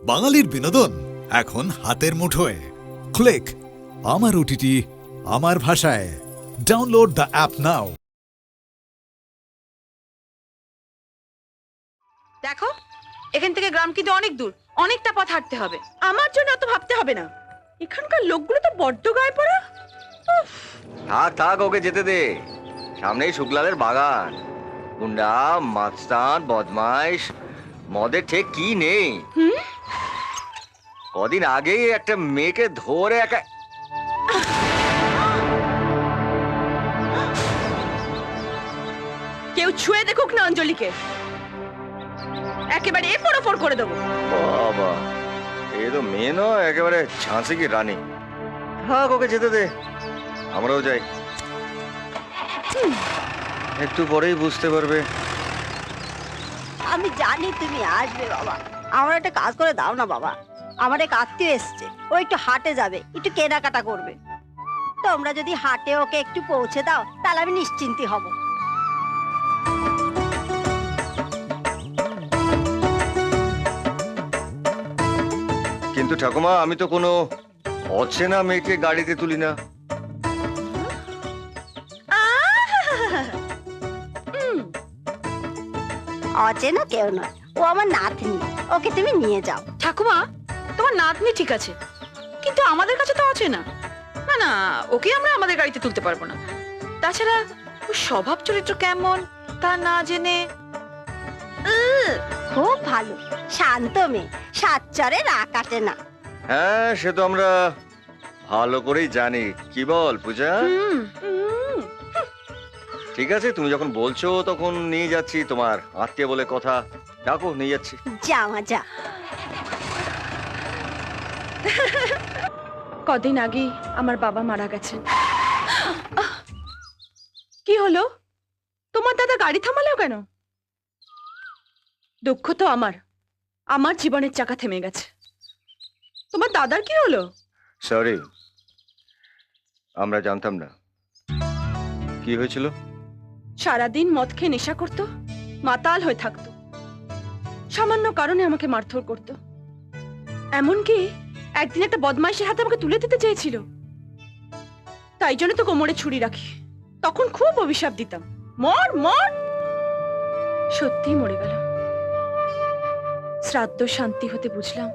বাঙালির বিনোদন এখন হাতের মুঠোয়। ক্লিক আমার ওটিটি, আমার ভাষায়। ডাউনলোড দ্য অ্যাপ নাও। দেখো, এখান থেকে গ্রাম কিন্তু অনেক দূর, অনেকটা পথ হাঁটতে হবে। আমার জন্য অত ভাবতে হবে না। এখানকার লোকগুলো তো বড্ড গায়ে পড়া। থাক থাক, ওকে যেতে দে। সামনেই শুক্লালের বাগান। গুন্ডা, মাস্তান, বদমাইশ, মদের ঠিক কি নেই। কদিন আগেই একটা মেয়েকে ধরে একা কেউ ছুঁয়ে দেখুক না অঞ্জলিকে, একেবারে এপর করে দেবো। বাবা, এ তো মেয়ে নয়, একেবারে ঝাঁসি কি রানী। থাক, ওকে যেতে দে, আমরাও যাই। একটু পরেই বুঝতে পারবে। আমি জানি তুমি আসবে বাবা। আমার একটা কাজ করে দাও না বাবা। আমার এক আত্মীয় এসছে, ও একটু হাটে যাবে, একটু কেনাকাটা করবে। তোমরা যদি হাটে ওকে একটু পৌঁছে দাও, তাহলে আমি নিশ্চিন্তি হব। কিন্তু ঠাকুমা, আমি তো কোনো অচেনা মেয়েকে গাড়িতে তুলি না। অচেনা কেউ নয়, ও আমার নাতনি। ওকে তুমি নিয়ে যাও। ঠাকুমা, তোমার নাতনি ঠিক আছে, কিন্তু আমাদের কাছে তো আছে না। না না, ওকে আমরা আমাদের গাড়িতে তুলতে পারবো না। তাছাড়া ওর স্বভাব চরিত্র কেমন তা না জেনে। খুব ভালো, শান্ত মেয়ে, সাচ্চরে রাগ কাটে না। হ্যাঁ, সে তো আমরা ভালো করেই জানি। কি বল পূজা? ঠিক আছে, তুমি যখন বলছো তখন নিয়ে যাচ্ছি। তোমার আত্মীয় বলে কথা, ডাকো, নিয়ে যাচ্ছি। যা মা যা। কদিন আগেই আমার বাবা মারা গেছেন। কি হলো? তোমার দাদা গাড়ি থামালো কেন? দুঃখ তো আমার জীবনের চাকা থেমে গেছে। তোমার দাদার কি হলো? সরি, আমরা জানতাম না। কি হয়েছিল? সারাদিন মদ খেয়ে নেশা করতো, মাতাল হয়ে থাকতো। সামান্য কারণে আমাকে মারধর করতো। এমনকি একদিন একটা বদমাইশের হাতে আমাকে তুলে দিতে চেয়েছিল। তাই জন্য তো কোমরে ছুরি রাখি। তখন খুব অভিশাপ দিতাম, মর মর। সত্যি মরে গেল। শ্রাদ্ধ শান্তি হতে বুঝলাম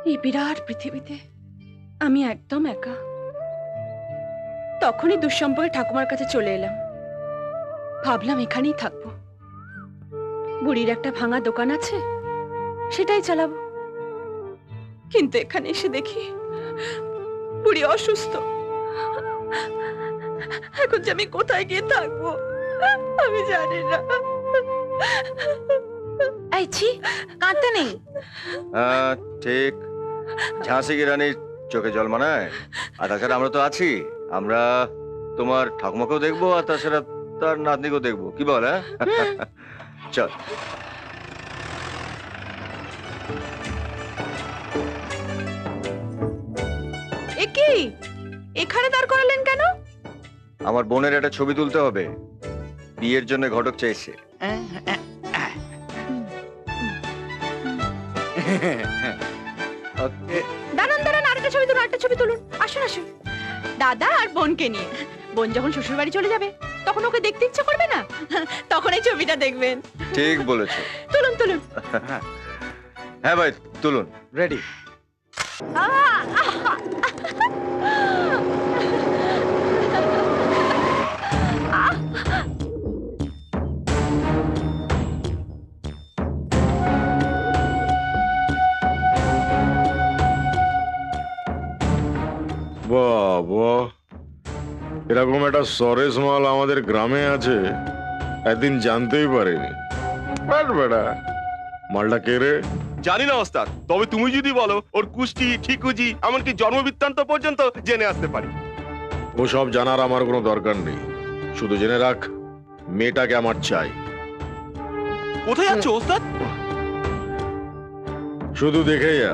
এই বিরাট পৃথিবীতে আমি একদম একা। তখনই দুঃসম্পর্কে ঠাকুমার কাছে চলে এলাম। ভাবলাম এখানেই থাকবো। বুড়ির একটা ভাঙা দোকান আছে, সেটাই চালাবো। কিন্তু এখানে এসে দেখি বুড়ি অসুস্থ। এখন যে আমি কোথায় গিয়ে থাকবো আমি জানি না। এই ছি, কাঁদতে নেই। হ্যাঁ ঠিক, ঝাঁসি কি রানীর চোখে জল মানায়। আর তাছাড়া আমরা তো আছি। আমরা তোমার ঠাকুমাকেও দেখবো, আর তাছাড়া তার নাতনিকেও দেখবো। কি বল? হ্যাঁ, চল। এ কি, এখানে দাঁড় করালেন কেন? আমার বোনের একটা ছবি তুলতে হবে, বিয়ের জন্য ঘটক চাইছে। দাঁড়ান দাঁড়ান, আরেকটা ছবি তুলুন, আরেকটা ছবি তুলুন। আসুন আসুন, দাদা আর বোনকে নিয়ে। বোন যখন শ্বশুর বাড়ি চলে যাবে তখন ওকে দেখতে ইচ্ছা করবে না? তখন এই ছবিটা দেখবেন। ঠিক বলেছো। তুলুন তুলুন। হ্যাঁ ভাই, তুলুন। রেডি। বাবা, এরকম একটা সরেস মাল আমাদের গ্রামে আছে একদিন জানতেই পারিনি। বেটা, মালটা কে রে? জানি না ওস্তাদ, তবে তুমি যদি বলো ওর কুষ্টি ঠিকুজি এমনকি জন্ম বৃত্তান্ত পর্যন্ত জেনে আসতে পারি। ওসব জানার আমার কোনো দরকার নেই। শুধু জেনে রাখ, মেয়েটাকে আমার চাই। কোথায় যাচ্ছ ওস্তাদ? শুধু দেখে যা।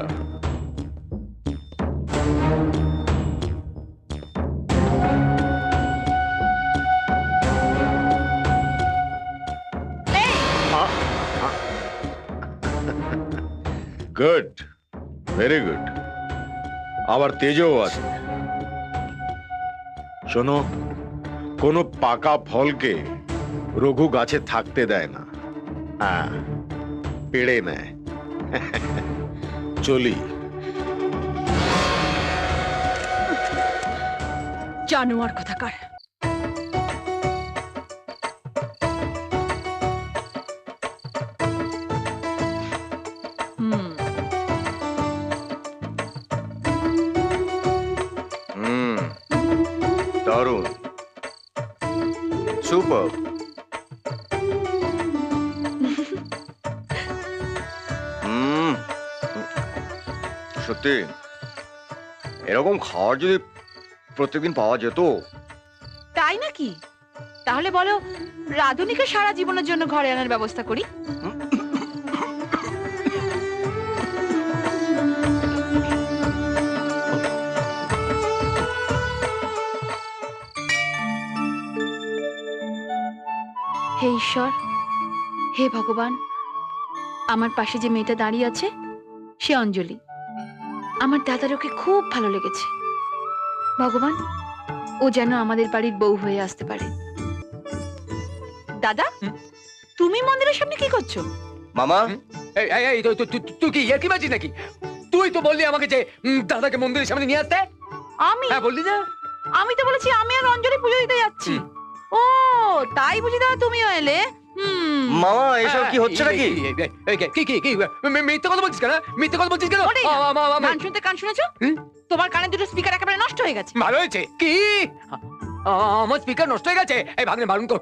Good, very good. আবার তেজও আছে। শোনো, কোনো পাকা ফলকে রঘু গাছে থাকতে দেয় না, হ্যাঁ, পেড়ে নেয়। চলি। জানোয়ার কথাকার। হুম হুম, দারুণ, সুপার। হুম, সত্যি এরকম খাবার যদি প্রত্যেকদিন পাওয়া যেত। তাই নাকি? তাহলে বলো রাধুনিকে সারা জীবনের জন্য ঘরে আনার ব্যবস্থা করি। হে ঈশ্বর, হে ভগবান, আমার পাশে যে মেয়েটা দাঁড়িয়ে আছে সে অঞ্জলি। আমার দাদার ওকে খুব ভালো লেগেছে। ভগবান, ও যেন আমাদের বাড়ির বউ হয়ে আসতে পারে। দাদা, তুমি মন্দিরের সামনে কি করছো? মামা, তুই কি ইয়ার্কি মারছিস নাকি? তুই তো বললি আমাকে যে দাদাকে মন্দিরের সামনে নিয়ে আসতে। আমি হ্যাঁ বললি না? আমি তো বলেছি আমি আর অঞ্জলি পুজো দিতে যাচ্ছি। ও তাই বুঝি দাদা তুমিও এলে? হুম। মামা এসব কি হচ্ছে নাকি? কি মিথ্যে কথা বলছিস কেন? মিথ্যে কথা বলছিস কেন? ওরে, গান শুনতে কান শুনেছো? তোমার কানে দুটো স্পিকার একেবারে নষ্ট হয়ে গেছে। ভালো হয়েছে কি? আমার স্পিকার নষ্ট হয়ে গেছে। এই ভাগ্নে বারণ কর।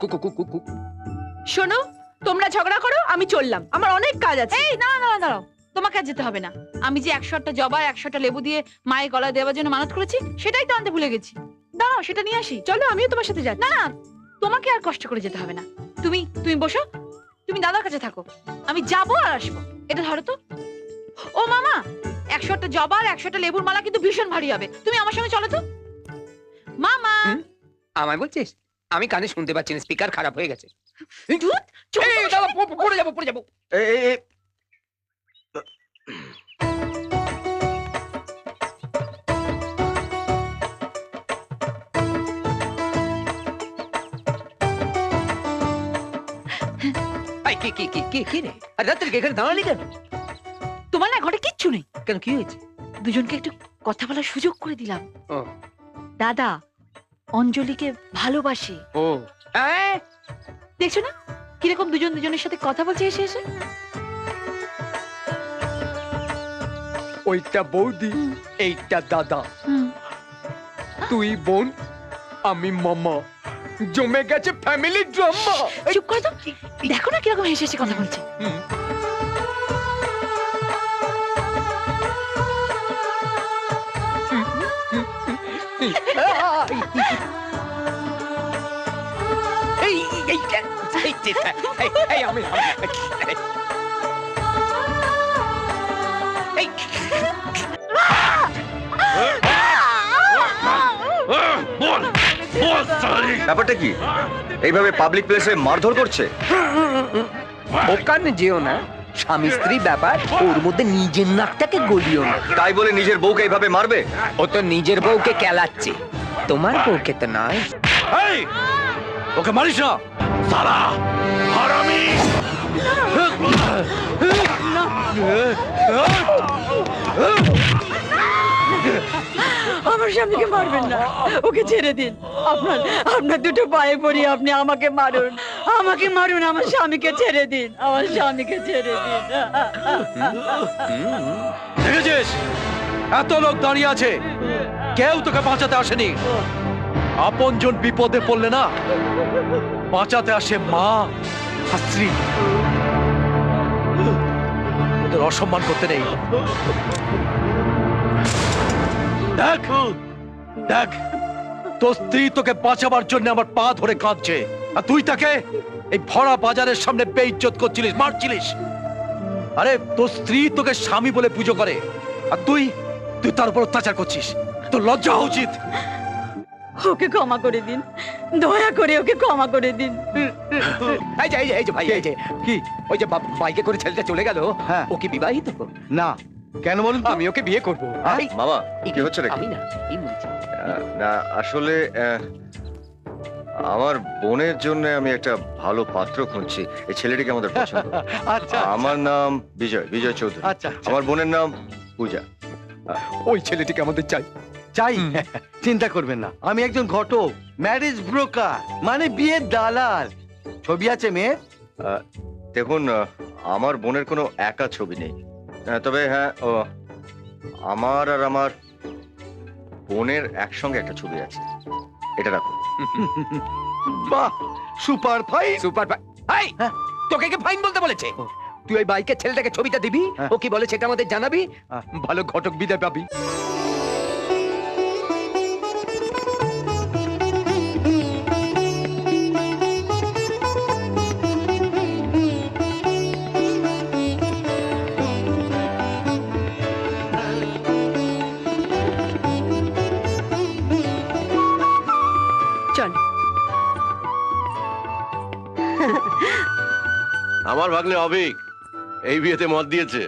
শোনো, তোমরা ঝগড়া করো, আমি চললাম, আমার অনেক কাজ আছে। এই না না দাঁড়াও, তোমাকে আর যেতে হবে না। আমি যে 100টা জবা 100টা লেবু দিয়ে মায়ের গলায় দেওয়ার জন্য মানত করেছি সেটাই তো আনতে ভুলে গেছি। দাঁড়াও সেটা নিয়ে আসি। চলো, আমিও তোমার সাথে যাচ্ছি। না না, তোমাকে আর কষ্ট করে যেতে হবে না। তুমি তুমি বসো, তুমি দাদার কাছে থাকো, আমি যাবো আর আসবো। এটা ধরো তো। ও মামা, 100টা জবা আর 100টা লেবুর মালা কিন্তু ভীষণ ভারী হবে। তুমি আমার সঙ্গে চলো তো। মামা, আমায় বলছিস? আমি কানে শুনতে পাচ্ছি না, স্পিকার খারাপ হয়ে গেছে। ধুৎ, চলো এই তো। দাদা, পড়ে যাবো। এই এই কি রে? আর রাত্রে এখানে দাঁড়ালি কেন? তোমার না ঘরে কিচ্ছু নেই। কেন, কি হয়েছে? দুজনকে একটু কথা বলার সুযোগ করে দিলাম। ও দাদা অঞ্জলিকে ভালোবাসে। ও হ্যাঁ, দেখছো না কিরকম দুজন দুজনের সাথে কথা বলছে এসে এসে। ওইটা বৌদি, এইটা দাদা, হুম। তুই বোন, আমি মামা। জমে গেছে ফ্যামিলি ড্রামা। চুপ করে তো, দেখো না কিরকম হেসে হেসে কথা বলছে। আমি ব্যাপারটা কি? এইভাবে পাবলিক প্লেসে মারধর করছে? ওখানে যেও না, স্বামী স্ত্রী ব্যাপার, ওর মধ্যে নিজের নাকটাকে গলিও না। তাই বলে নিজের বউকে এইভাবে মারবে? ও তো নিজের বউকে কেলাচ্ছে, তোমার বউকে তো নয়। ওকে মারিস না সালা হারামি। আমার স্বামীকে মারবেন না, ওকে ছেড়ে দিন। আপনার আপনার দুটো পায়ে পড়ি, আপনি আমাকে মারুন, আমাকে মারুন, আমার স্বামীকে ছেড়ে দিন, আমার স্বামীকে ছেড়ে দিন। দেখেছিস এত লোক দাঁড়িয়ে আছে, কেউ তোকে বাঁচাতে আসেনি। আপনজন বিপদে পড়লে না বাঁচাতে আসে মা আর স্ত্রী। ওদের অসম্মান করতে নেই। দেখ দেখ, তোর স্ত্রী তোকে বাঁচাবার জন্য আমার পা ধরে কাঁদছে, আর তুই তাকে এই ভরা বাজারের সামনে বেইজ্জত করছিলিস, মারছিলিস। আরে তোর স্ত্রী তোকে স্বামী বলে পুজো করে, আর তুই তুই তার উপর অত্যাচার করছিস। তোর লজ্জা হওয়া উচিত। ওকে ক্ষমা করে দিন, দয়া করে ওকে ক্ষমা করে দিন। এই যে ভাই, এই যে কি? ওই যে বাইকে করে ছেলেটা চলে গেল, হ্যাঁ। ও কি বিবাহিত? না, কেন বলুন তো? আমি ওকে বিয়ে করবো। এই, মামা কি হচ্ছে নাকি? আমি না, এই বলছি। না আসলে আমার বোনের জন্য আমি একটা ভালো পাত্র খুঁজছি। এই ছেলেটিকে আমাদের পছন্দ। আচ্ছা আমার নাম বিজয় চৌধুরী। আচ্ছা আচ্ছা। আমার বোনের নাম পূজা। ওই ছেলেটিকে আমাদের চাই। চাই? চিন্তা করবেন না, আমি একজন ঘটক, ম্যারেজ ব্রোকার, মানে বিয়ের দালাল। ছবি আছে মেয়ের? দেখুন আমার বোনের কোনো একা ছবি নেই, তবে হ্যাঁ আমার আর আমার বোনের একসঙ্গে একটা ছবি আছে। এটা রাখুন। বাহ, সুপার ফাইন। সুপার এই, হ্যাঁ। তোকে কে ফাইন বলতে বলেছে? ও। তুই ওই বাইকের ছেলেটাকে ছবিটা দিবি, হ্যাঁ। ও কি বলে সেটা আমাদের জানাবি, হ্যাঁ। ভালো ঘটক বিদায় পাবি। চল। আমার ভাগ্নে অবিক এই বিয়েতে মত দিয়েছে।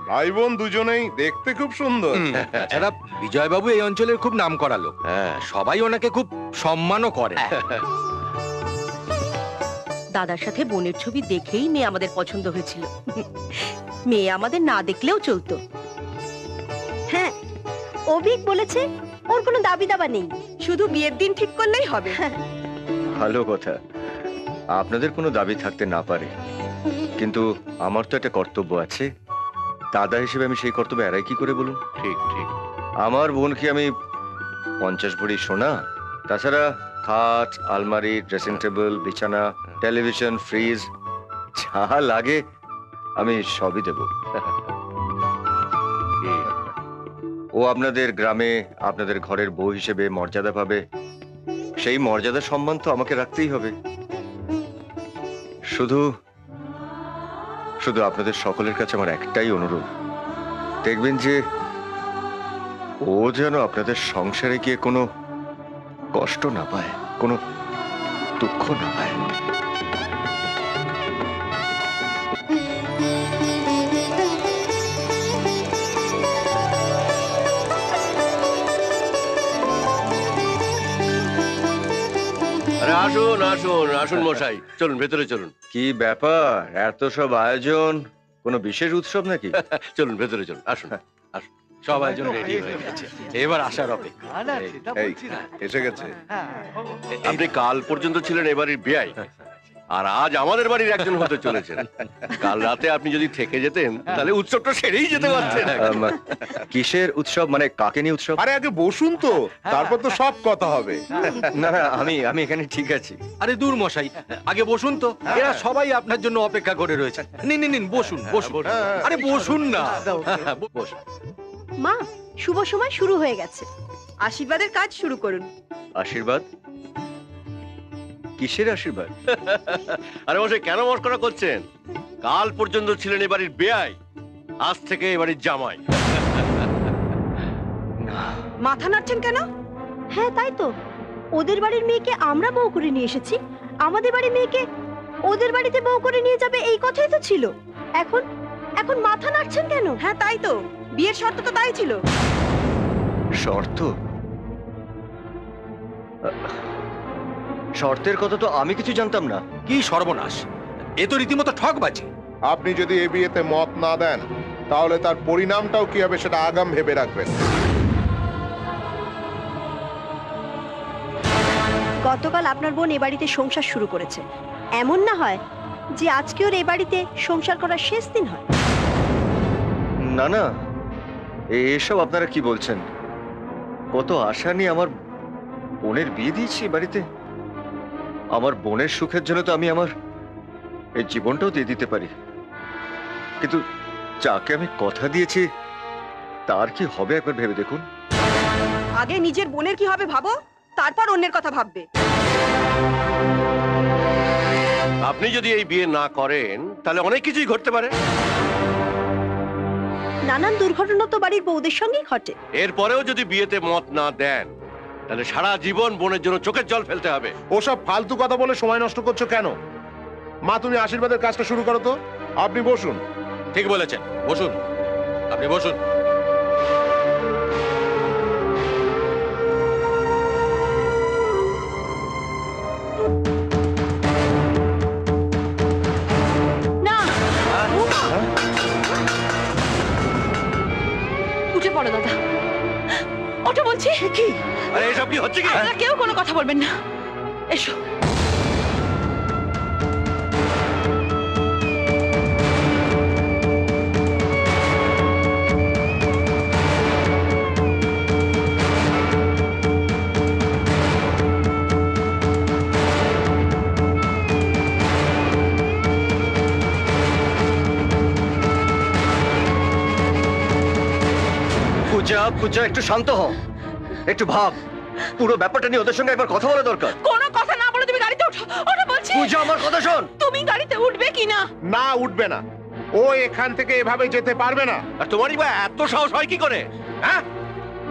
ভাই বোন দুজনেই দেখতে খুব সুন্দর। তাছাড়া বিজয়বাবু এই অঞ্চলের খুব নাম করা লোক, হ্যাঁ সবাই ওনাকে খুব সম্মানও করে। দাদার সাথে বোনের ছবি দেখেই মেয়ে আমাদের পছন্দ হয়েছিল। মেয়ে আমাদের না দেখলেও চলতো। হ্যাঁ, অভিক বলেছে ওর কোনো দাবি দাবা নেই, শুধু বিয়ের দিন ঠিক করলেই হবে। ভালো কথা, আপনাদের কোনো দাবি থাকতে না পারে, কিন্তু আমার তো একটা কর্তব্য আছে। দাদা হিসেবে আমি সেই কর্তব্য এড়াই কি করে বলুন? ঠিক ঠিক। আমার বোনকে আমি 50 ভরি সোনা, তাছাড়া খাট, আলমারি, ড্রেসিং টেবিল, বিছানা, টেলিভিশন, ফ্রিজ যা লাগে আমি সবই দেব। ও আপনাদের গ্রামে আপনাদের ঘরের বউ হিসেবে মর্যাদা পাবে, সেই মর্যাদা সম্মান তো আমাকে রাখতেই হবে। শুধু শুধু আপনাদের সকলের কাছে আমার একটাই অনুরোধ, দেখবেন যে ও যেন আপনাদের সংসারে গিয়ে কোনো কষ্ট না পায়, কোনো দুঃখ না পায়। আরে আসুন আসুন আসুন মশাই, চলুন ভেতরে চলুন। কি ব্যাপার, এত সব আয়োজন, কোনো বিশেষ উৎসব নাকি? চলুন ভেতরে চলুন, আসুন। সব একজন রেডি হয়ে গেছে, এবার আসার অপেক্ষা। না, সেটা এই, বলছি না। এসে গেছে। হ্যাঁ, আপনি কাল পর্যন্ত ছিলেন এবাড়ির বেয়াই, আর আজ আমাদের বাড়ির একজন হতে চলেছেন। কাল রাতে আপনি যদি থেকে যেতেন তাহলে উৎসবটা সেরেই যেতে পারতেন। কিসের উৎসব, মানে কাকে নিয়ে উৎসব? আরে আগে বসুন তো, তারপর তো সব কথা হবে। না না, আমি এখানে ঠিক আছি। আরে দূর মশাই, আগে বসুন তো, এরা সবাই আপনার জন্য অপেক্ষা করে রয়েছে। নিন নিন নিন, বসুন বসুন। আরে বসুন না, বসুন। মা শুভ সময় শুরু হয়ে গেছে, আশীর্বাদের কাজ শুরু করুন। আশীর্বাদ? কিসের আশীর্বাদ? আরে মশাই কেন মস্করা করছেন? কাল পর্যন্ত ছিলেন এবাড়ির বেয়াই, আজ থেকে এবাড়ির জামাই। মাথা নাড়ছেন কেন? হ্যাঁ তাই তো, ওদের বাড়ির মেয়েকে আমরা বউ করে নিয়ে এসেছি, আমাদের বাড়ির মেয়েকে ওদের বাড়িতে বউ করে নিয়ে যাবে, এই কথাই তো ছিল। এখন এখন মাথা নাড়ছেন কেন? হ্যাঁ তাই তো, বিয়ের শর্ত তো তাই ছিল। শর্ত? শর্তের কথা তো আমি কিছু জানতাম না। কি সর্বনাশ, এ তো রীতিমতো ঠকবাজি। আপনি যদি এই বিয়েতে মত না দেন, তাহলে তার পরিণামটাও কি হবে সেটা আগাম ভেবে রাখবেন। গতকাল আপনার বোন এ বাড়িতে সংসার শুরু করেছে, এমন না হয় যে আজকে ওর এ বাড়িতে সংসার করার শেষ দিন হয়। না না, এসব আপনারা কি বলছেন? কত আশা নিয়ে আমার বোনের বিয়ে দিয়েছি এ বাড়িতে। আমার বোনের সুখের জন্য তো আমি আমার এই জীবনটাও দিয়ে দিতে পারি, কিন্তু যাকে আমি কথা দিয়েছি তার কি হবে একবার ভেবে দেখুন। আগে নিজের বোনের কি হবে ভাবো, তারপর অন্যের কথা ভাববে। আপনি যদি এই বিয়ে না করেন তাহলে অনেক কিছুই ঘটতে পারে। নানান দুর্ঘটনা তো বাড়ির বউদের সঙ্গেই ঘটে। এরপরেও যদি বিয়েতে মত না দেন তাহলে সারা জীবন বোনের জন্য চোখের জল ফেলতে হবে। ওসব ফালতু কথা বলে সময় নষ্ট করছো কেন? মা, তুমি আশীর্বাদের কাজটা শুরু করো তো। আপনি বসুন। ঠিক বলেছেন, বসুন। আপনি বসুন। না উঠে পড়ো দাদা, ওটা বলছি। কি আরে এসব কি হচ্ছে কি? আপনারা কেউ কোনো কথা বলবেন না, এসো। পূজা পূজা একটু শান্ত হও, একটু ভাব। পুরো ব্যাপারটা নিয়ে ওদের সঙ্গে একবার কথা বলা দরকার। কোনো কথা না বলে তুমি গাড়িতে ওঠো, ওটা বলছি। পূজা আমার কথা শোন। তুমি গাড়িতে উঠবে কি না? না, উঠবে না। ও এখান থেকে এভাবে যেতে পারবে না। আর তোমারই বা এত সাহস হয় কি করে? হ্যাঁ,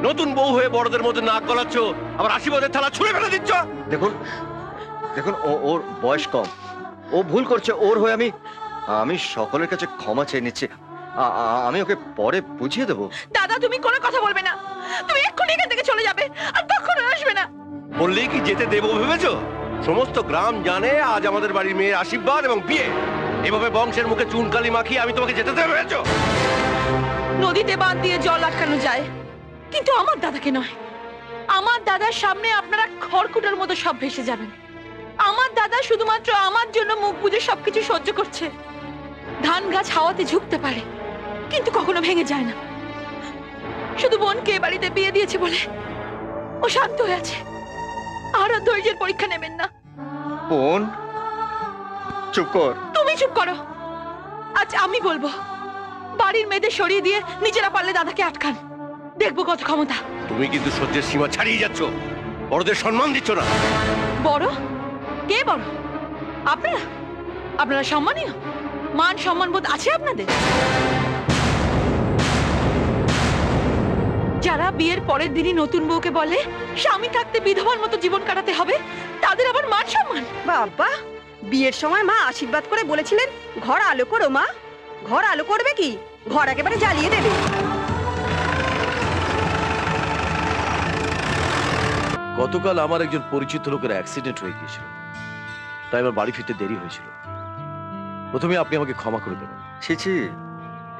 নতুন বউ হয়ে বড়দের মধ্যে নাক গলাচ্ছ, আবার আশীর্বাদের থালা ছুঁড়ে ফেলে দিচ্ছ। দেখুন দেখুন, ওর বয়স কম, ও ভুল করছে। ওর হয়ে আমি সকলের কাছে ক্ষমা চেয়ে নিচ্ছি। আমি ওকে পরে বুঝিয়ে দেবো। দাদা তুমি কোনো কথা বলবে না, তুমি এক্ষুনি এখান থেকে চলে যাবে আর কখনো আসবে না। বললেই কি যেতে দেবো ভেবেছো? সমস্ত গ্রাম জানে আজ আমাদের বাড়ির মেয়ের আশীর্বাদ এবং বিয়ে। এভাবে বংশের মুখে চুনকালি মাখিয়ে আমি তোমাকে যেতে দেবো ভেবেছো? নদীতে বাঁধ দিয়ে জল আটকানো যায়, কিন্তু আমার দাদাকে নয়। আমার দাদার সামনে আপনারা খড়কুটোর মতো সব ভেসে যাবেন। আমার দাদা শুধুমাত্র আমার জন্য মুখ বুজে সবকিছু সহ্য করছে। ধান গাছ হাওয়াতে ঝুঁকতে পারে, কিন্তু কখনো ভেঙে যায় না। শুধু বোনকে এ বাড়িতে বিয়ে দিয়েছে বলে ও শান্ত হয়ে আছে। আর ধৈর্যের পরীক্ষা নেবেন না। বোন, চুপ কর। তুমি চুপ করো। আজ আমি বলবো, বাড়ির মেয়েদের সরিয়ে দিয়ে নিজেরা পারলে দাদাকে আটকান, দেখবো কত ক্ষমতা। তুমি কিন্তু সহ্যের সীমা ছাড়িয়ে যাচ্ছ, বড়দের সম্মান দিচ্ছ না। বড়? কে বড়? আপনারা? আপনারা সম্মানীয়? মান সম্মান বোধ আছে আপনাদের? যারা বিয়ের পরের দিনই নতুন বউকে বলে স্বামী থাকতে বিধবার মতো জীবন কাটাতে হবে, তাদের আবার মান সম্মান? বাবা, বিয়ের সময় মা আশীর্বাদ করে বলেছিলেন ঘর আলো করো মা। ঘর আলো করবে কি, ঘর একেবারে জ্বালিয়ে দেবে। গতকাল আমার একজন পরিচিত লোকের অ্যাক্সিডেন্ট হয়ে গিয়েছিল, তাই আমার বাড়ি ফিরতে দেরি হয়েছিল। প্রথমে আপনি আমাকে ক্ষমা করে দেবেন। ছি ছি,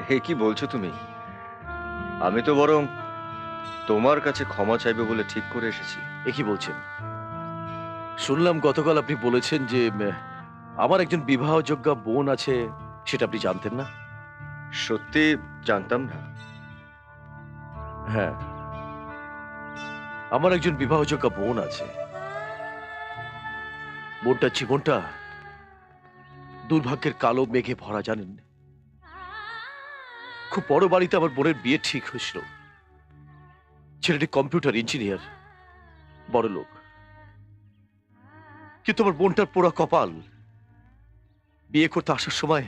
হে কি বলছো তুমি? আমি তো বরং তোমার কাছে ক্ষমা চাইবে বলে ঠিক করে এসেছি। এ কি বলছেন? শুনলাম গতকাল আপনি বলেছেন যে আমার একজন বিবাহযোগ্য বোন আছে, সেটা আপনি জানতেন না? সত্যি জানতাম না। হ্যাঁ, আমার একজন বিবাহযোগ্য বোন আছে। বোনটার জীবনটা দুর্ভাগ্যের কালো মেঘে ভরা, জানেন। খুব বড় বাড়িতে আমার বোনের বিয়ে ঠিক হয়েছিল। ছেলেটি কম্পিউটার ইঞ্জিনিয়ার, বড় লোক। কিন্তু আমার বোনটার পোড়া কপাল, বিয়ে করতে আসার সময়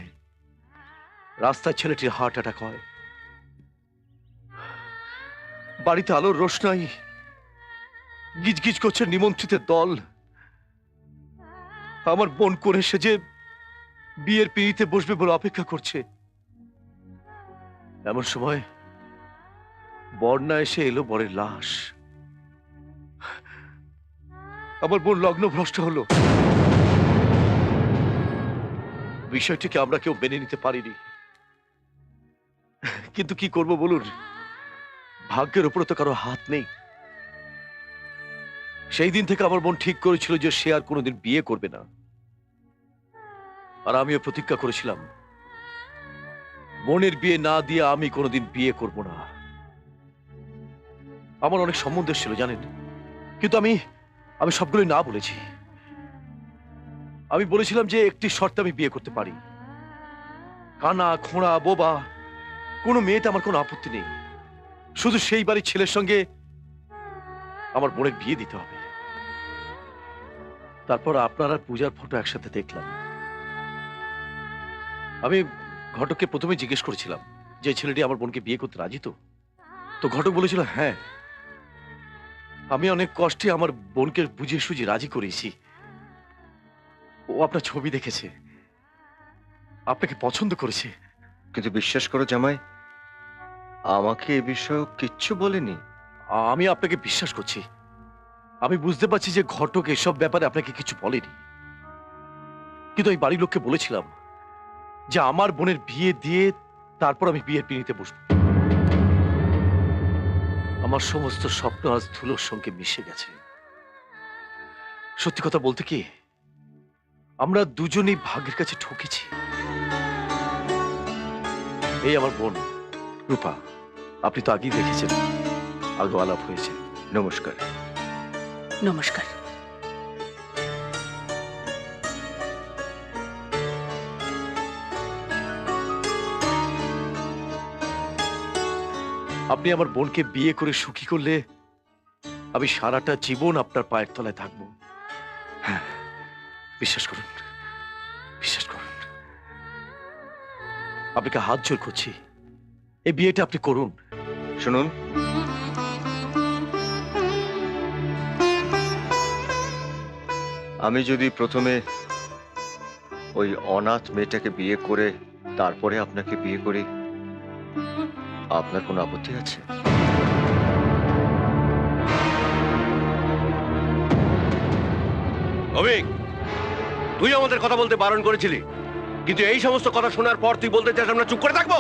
রাস্তায় ছেলেটির হার্ট অ্যাটাক হয়। বাড়িতে আলোর রোশনাই, গিজগিজ করছে নিমন্ত্রিতের দল। আমার বোন করে সেজে বিয়ের পিঁড়িতে বসবে বলে অপেক্ষা করছে। এমন সময় বন্যা এসে এলো বরের লাশ। আমার বোন লগ্ন ভ্রষ্ট হলো। বিষয়টিকে আমরা কেউ মেনে নিতে পারিনি, কিন্তু কি করব বলুন, ভাগ্যের উপরে তো কারো হাত নেই। সেই দিন থেকে আমার বোন ঠিক করেছিল যে সে আর কোনোদিন বিয়ে করবে না, আর আমিও প্রতিজ্ঞা করেছিলাম বোনের বিয়ে না দিয়ে আমি কোনোদিন বিয়ে করব না। আমার অনেক সম্বন্ধ ছিল জানেন, কিন্তু আমি সবগুলোই না বলেছি। আমি বলেছিলাম যে একটি শর্তে আমি বিয়ে করতে পারি। কানা খোঁড়া বোবা কোনো মেয়েতে আমার কোনো আপত্তি নেই, শুধু সেই বাড়ির ছেলের সঙ্গে আমার বোনের বিয়ে দিতে হবে। তারপর আপনার আর পূজার ফটো একসাথে দেখলাম। আমি ঘটককে প্রথমে জিজ্ঞেস করেছিলাম যে ছেলেটি আমার বোনকে বিয়ে করতে রাজি তো ঘটক বলেছিল হ্যাঁ। আমি অনেক কষ্টে আমার বোনকে বুঝিয়ে সুঝিয়ে রাজি করেছি। ও আপনার ছবি দেখেছে, আপনাকে পছন্দ করেছে। কিন্তু বিশ্বাস করো জামাই, আমাকে এ বিষয়ে কিচ্ছু বলেনি। আমি আপনাকে বিশ্বাস করছি। আমি বুঝতে পারছি যে ঘটক এসব ব্যাপারে আপনাকে কিছু বলেনি, কিন্তু এই বাড়ির লোককে বলেছিলাম যে আমার বোনের বিয়ে দিয়ে তারপর আমি বিয়ের পিঁড়িতে বসব। আমার সমস্ত স্বপ্ন আজ ধুলোর সঙ্গে মিশে গেছে। সত্যি কথা বলতে কি, আমরা দুজনেই ভাগ্যের কাছে ঠকেছি। এই আমার বোন রূপা, আপনি তো আগেই দেখেছেন, আগে আলাপ হয়েছে। নমস্কার। নমস্কার। আপনি আমার বোনকে বিয়ে করে সুখী করলে আমি সারাটা জীবন আপনার পায়ের তলায় থাকবো। হ্যাঁ, বিশ্বাস করুন, বিশ্বাস করুন। আপনাকে হাত জোর করছি, এই বিয়েটা আপনি করুন। শুনুন, আমি যদি প্রথমে ওই অনাথ মেয়েটাকে বিয়ে করে তারপরে আপনাকে বিয়ে করি, আপনার কোনো আপত্তি আছে? অভিক, তুই আমাদের কথা বলতে বারণ করেছিলি, কিন্তু এই সমস্ত কথা শোনার পর তুই বলতে চাস আমরা চুপ করে থাকবো?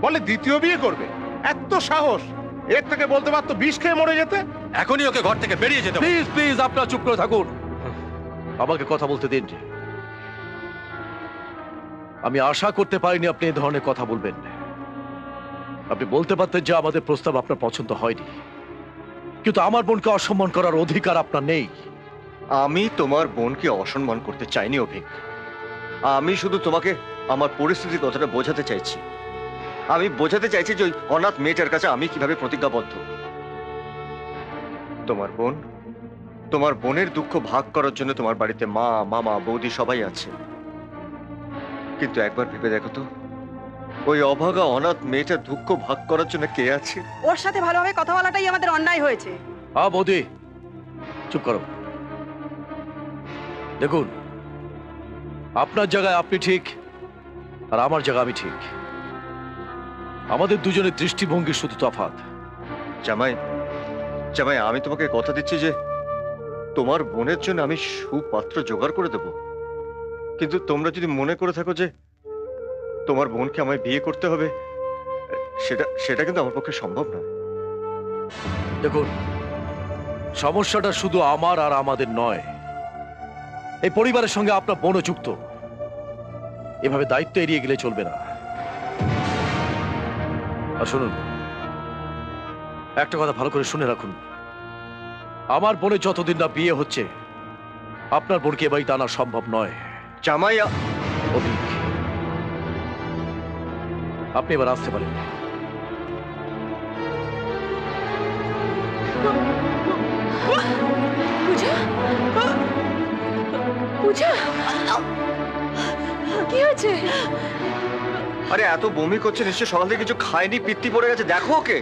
বলে দ্বিতীয় বিয়ে করবে, এত সাহস! এর থেকে বলতে পারতো বিষ খেয়ে মরে যেতে। এখনই ওকে ঘর থেকে বেরিয়ে যেতে বল। প্লিজ প্লিজ, আপনারা চুপ করে থাকুন, আমাকে কথা বলতে দিন। আমি আশা করতে পারিনি আপনি এই ধরনের কথা বলবেন। আপনি বলতে পারতেন যে আমাদের প্রস্তাব আপনার পছন্দ হয়নি, কিন্তু আমার বোনকে অসম্মান করার অধিকার আপনার নেই। আমি তোমার বোনকে অসম্মান করতে চাইনি অভিক। আমি শুধু তোমাকে আমার পরিস্থিতির কথাটা বোঝাতে চাইছি। আমি বোঝাতে চাইছি যে ওই অনাথ মেয়েটার কাছে আমি কিভাবে প্রতিজ্ঞাবদ্ধ। তোমার বোনের দুঃখ ভাগ করার জন্য তোমার বাড়িতে মা, মামা, বৌদি সবাই আছে, কিন্তু একবার ভেবে দেখো তো, ওই অভাগা অনাথ মেয়েটার দুঃখ ভাগ করার জন্য কে আছে? ওর সাথে ভালোভাবে কথা বলাটাই আমাদের অন্যায় হয়েছে। বৌদি, চুপ করো। দেখুন, আপনার জায়গায় আপনি ঠিক, আর আমার জায়গা আমি ঠিক। আমাদের দুজনের দৃষ্টিভঙ্গি শুধু তফাৎ। জামাই, আমি তোমাকে কথা দিচ্ছি যে তোমার বোনের জন্য আমি সুপাত্র জোগাড় করে দেব, কিন্তু তোমরা যদি মনে করে থাকো যে তোমার বোনকে আমায় বিয়ে করতে হবে, সেটা কিন্তু আমার পক্ষে সম্ভব নয়। দেখুন, সমস্যাটা শুধু আমার আর আমাদের নয়, এই পরিবারের সঙ্গে আপনার বোনও যুক্ত। এভাবে দায়িত্ব এড়িয়ে গেলে চলবে না। আর শুনুন, একটা কথা ভালো করে শুনে রাখুন, আমার বোনের যতদিন না বিয়ে হচ্ছে, আপনার বোনকে এ বাড়িতে আনা সম্ভব নয়। জামাই, অভিক, আপনি এবার আসতে পারেন। পূজা, পূজা, কি হয়েছে? আরে এত বমি করছে, নিশ্চয় সকাল থেকে কিছু খায়নি, পিত্তি পড়ে গেছে। দেখো ওকে।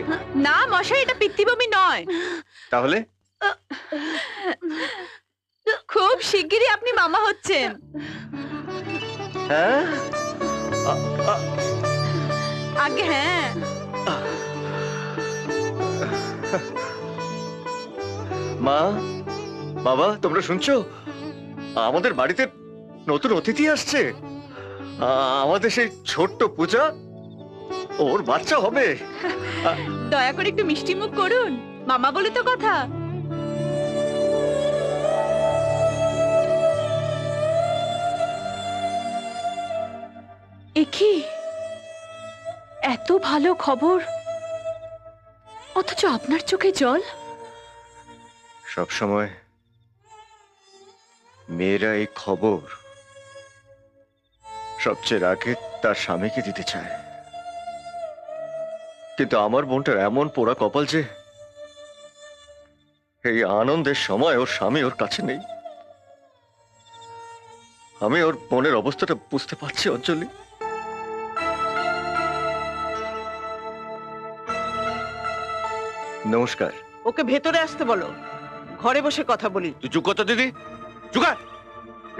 না মশাই, এটা পিত্তিবমি নয়। তাহলে খুব শিগগিরই আপনি মামা হচ্ছেন। হ্যাঁ, আগে হ্যাঁ। মা, বাবা, তোমরা শুনছো? আমাদের বাড়িতে নতুন অতিথি আসছে। আমাদের সেই ছোট্ট পূজা, ওর বাচ্চা হবে। দয়া করে একটু মিষ্টি মুখ করুন, মামা বলে তো কথা। একি এত ভালো খবর, অথচ আপনার চোখে জল। সব সময় মেয়েরা এই খবর সবচেয়ে আগে তার স্বামীকে দিতে চায়, কিন্তু আমার বোনটার এমন পোড়া কপাল যে এই আনন্দের সময় ওর স্বামী ওর কাছে নেই। আমি ওর বোনের অবস্থাটা বুঝতে পারছি অঞ্জলি। নমস্কার। ওকে ভেতরে আসতে বলো, ঘরে বসে কথা বলি। তুই চুপ করতো দিদি, চুকা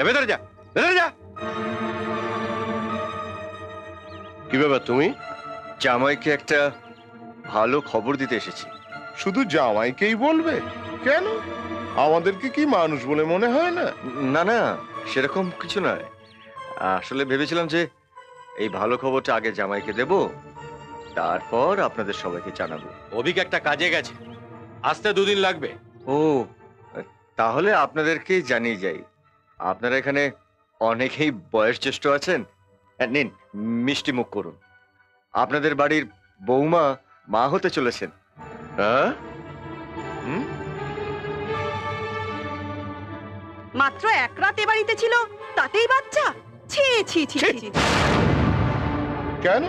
ভেতরে যা, ভেতরে যা। কি ব্যাপার তুমি? জামাইকে একটা ভালো খবর দিতে এসেছি। শুধু জামাইকেই বলবে? কেন, আমাদেরকে কি মানুষ বলে মনে হয় না? না না, সেরকম কিছু নয়। আসলে ভেবেছিলাম যে এই ভালো খবরটা আগে জামাইকে দেব, তারপর আপনাদের সবাইকে জানাবো। অভিক একটা কাজে গেছে, আসতে 2 দিন লাগবে। ও, তাহলে আপনাদেরকেই জানিয়ে যাই, আপনারা এখানে অনেকেই বয়োজ্যেষ্ঠ আছেন। নিন, মিষ্টি মুখ করুন। আপনাদের বাড়ির বৌমা মা হতে চলেছেন। হ্যাঁ, মাত্র 1 রাত এ বাড়িতে ছিল, তাতেই বাচ্চা? ছি ছি ছি ছি। কেন,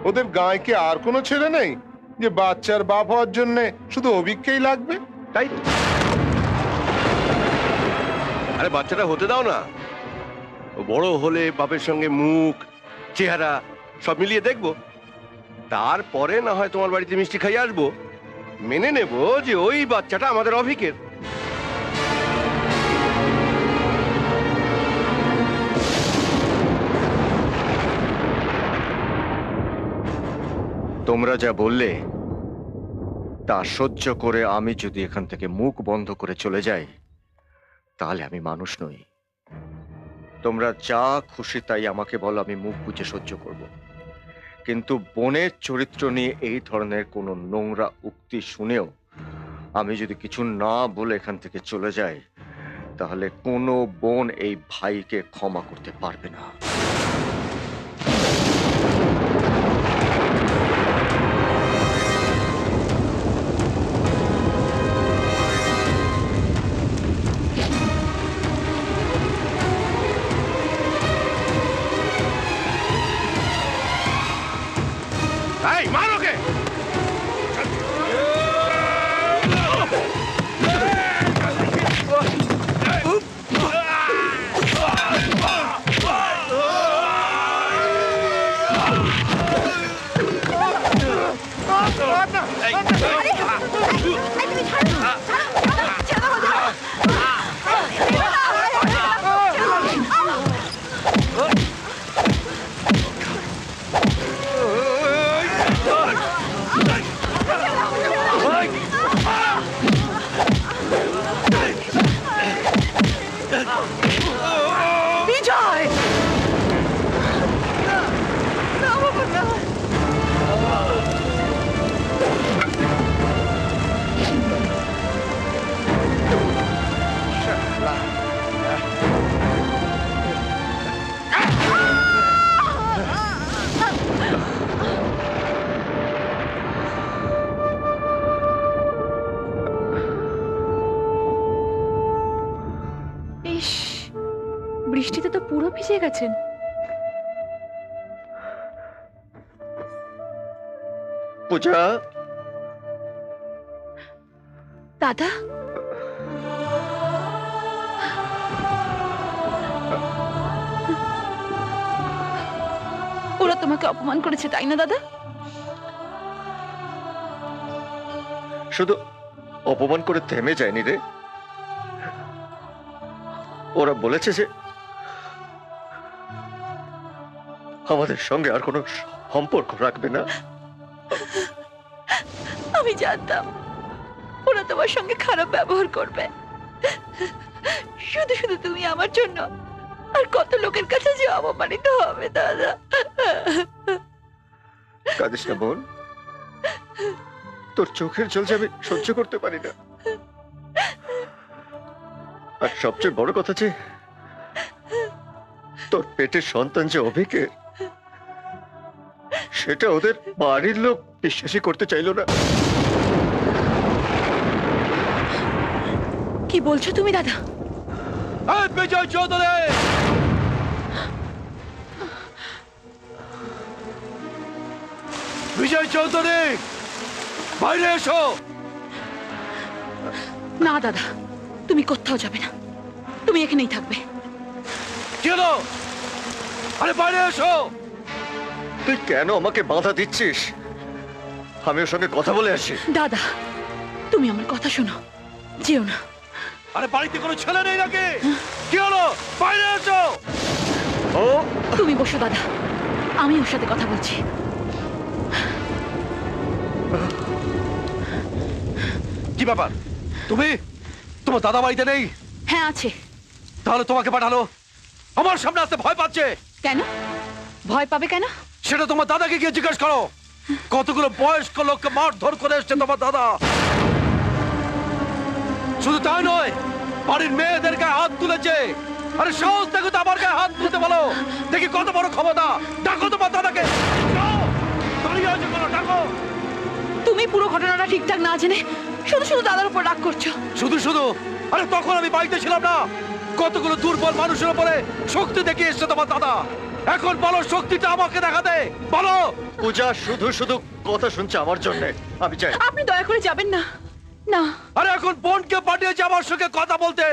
ওদের গায়ে কি আর কোনো ছেলে নেই যে বাচ্চার বাপ হওয়ার জন্য শুধু অভিজ্ঞই লাগবে? তাই তো। আরে বাচ্চাটা হতে দাও না, ও বড় হলে বাপের সঙ্গে মুখ চেহারা সব মিলিয়ে দেখবো, তারপরে না হয় তোমার বাড়িতে মিষ্টি খাইয়ে আসবো। মেনে নেব যে ওই বাচ্চাটা আমাদের অভিকের। তোমরা যা বললে তা সহ্য করে আমি যদি এখান থেকে মুখ বন্ধ করে চলে যাই, তাহলে আমি মানুষ নই। তোমরা যা খুশি তাই আমাকে বলো, আমি মুখ বুজে সহ্য করব। কিন্তু বোনের চরিত্র নিয়ে এই ধরনের কোনো নোংরা উক্তি শুনেও আমি যদি কিছু না বলে এখান থেকে চলে যাই, তাহলে কোনো বোন এই ভাইকে ক্ষমা করতে পারবে না। এই মার ওকে! বিজয়! না বাবা, না। ইস, বৃষ্টিতে তো পুরো ভিজে গেছেন। পূজা, দাদা, ওরা তোমাকে অপমান করেছে তাই না দাদা? শুধু অপমান করে থেমে যায়নি রে, ওরা বলেছে যে আমাদের সঙ্গে আর কোনো সম্পর্ক রাখবে না। আমি জানতাম ওরা তোমার সঙ্গে খারাপ ব্যবহার করবে। শুধু শুধু তুমি আমার জন্য আর কত লোকের কাছে যে অপমানিত হবে দাদা। কাঁদিস না বোন, তোর চোখের জল যে আমি সহ্য করতে পারি না। আর সবচেয়ে বড় কথা যে তোর পেটের সন্তান যে অভিকে, সেটা ওদের বাড়ির লোক বিশ্বাসই করতে চাইলো না। কি বলছো তুমি দাদা? বিজয় চৌধুরী! বিজয় চৌধুরী, বাইরে এসো! না দাদা, তুমি কোথাও যাবে না, তুমি এখানেই থাকবে। কেন? আরে বাইরে এসো! তুই কেন আমাকে বাধা দিচ্ছিস? আমি ওর সঙ্গে কথা বলে আসি। দাদা, তুমি আমার কথা শোনো, যেও না। আরে বাড়িতে কোনো ছেলে নেই নাকি? কি হলো? বাইরে এসো! ও, তুমি বসো দাদা, আমি ওর সাথে কথা বলছি। কি ব্যাপার? তুমি তোমার দাদা বাড়িতে নেই? হ্যাঁ আছে। তাহলে তোমাকে পাঠালো আমার সামনে আসতে ভয় পাচ্ছে কেন? ভয় পাবে কেন? সেটা তোমার দাদাকে গিয়ে জিজ্ঞেস করো। কতগুলো বয়স্ক লোককে মারধর করে এসছে তোমার দাদা। শুধু তাই নয়, বাড়ির মেয়েদের গায়ে হাত তুলেছে। আরে সাহস দেখো তো আমার গায়ে হাত তুলতে বলো, দেখি কত বড় ক্ষমতা। ডাকো তোমার দাদাকে। যাও, দাঁড়িয়ে আছো কেন? ডাকো। তুমি পুরো ঘটনাটা ঠিকঠাক না জেনে শুধু শুধু দাদার উপর রাগ করছো। শুধু শুধু? আরে তখন আমি বাড়িতে ছিলাম না। কতগুলো দুর্বল মানুষের উপরে শক্তি দেখিয়ে এসছে তোমার দাদা। এখন বলো শক্তিটা আমাকে দেখাতে বলো। পূজা শুধু শুধু কথা শুনছে আমার জন্য। আমি চাই আপনি দয়া করে যাবেন না। না। আরে এখন বোনকে পাঠিয়েছে আমার সঙ্গে কথা বলতে।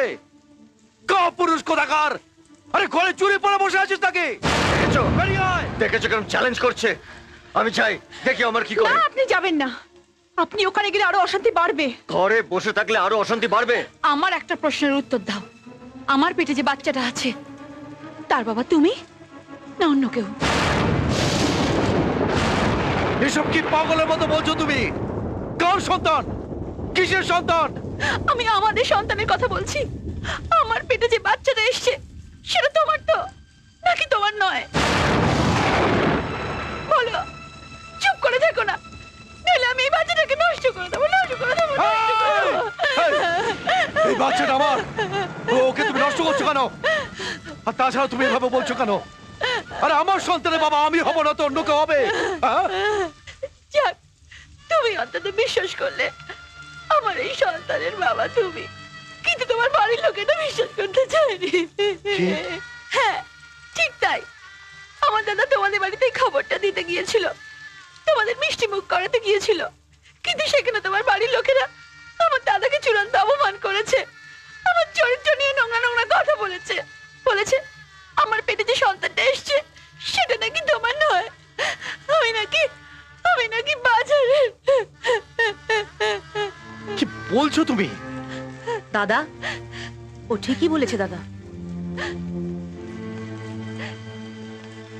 পুরুষ কোথাকার? আরে ঘরে চুরি পরে বসে আছিস নাকি? দেখেছো? বেরিয়ে আয়। দেখেছো কেমন চ্যালেঞ্জ করছে? আমি চাই দেখি আমার কি করে। না, আপনি যাবেন না। আপনি ওখানে গেলে আরো অশান্তি বাড়বে। ঘরে বসে থাকলে আরো অশান্তি বাড়বে। আমার একটা প্রশ্নের উত্তর দাও। আমার পেটে যে বাচ্চাটা আছে তার বাবা তুমি না অন্য কেউ? এসব কি পাগলের মতো বলছো তুমি? কার সন্তান? কিসের সন্তান? আমি আমাদের সন্তানের কথা বলছি। আমার পেটে যে বাচ্চাটা এসছে সেটা তোমার তো নাকি তোমার নয়? বলো, চুপ করে থেকো না, নইলে আমি এই বাচ্চাটাকে নষ্ট করে দেবো, নষ্ট করে দেবো, নষ্ট করে দেবো। এই বাচ্চাটা আমার। ওকে তুমি নষ্ট করছো কেন? আর তাছাড়া তুমি এভাবে বলছো কেন? আরে আমার সন্তানের বাবা আমি হব না তো অন্য কেউ হবে? হ্যাঁ? যাক, তুমি অন্তত বিশ্বাস করলে আমার এই সন্তানের বাবা তুমি, কিন্তু তোমার বাড়ির লোকেরা বিশ্বাস করতে চায়নি। হ্যাঁ, ঠিক তাই। আমার দাদা তোমাদের বাড়িতে খবরটা দিতে গিয়েছিল, তোমাদের মিষ্টি মুখ করাতে গিয়েছিল, কিন্তু সেখানে তোমার বাড়ির লোকেরা আমার দাদাকে চূড়ান্ত অপমান করেছে। আমার চরিত্র নিয়ে নোংরা নোংরা কথা বলেছে। বলেছে আমার পেটে যে সন্তানটা এসছে সেটা নাকি তোমার নয়। আমি নাকি বাজারে। কি বলছো তুমি? দাদা, ও ঠিকই বলেছে দাদা।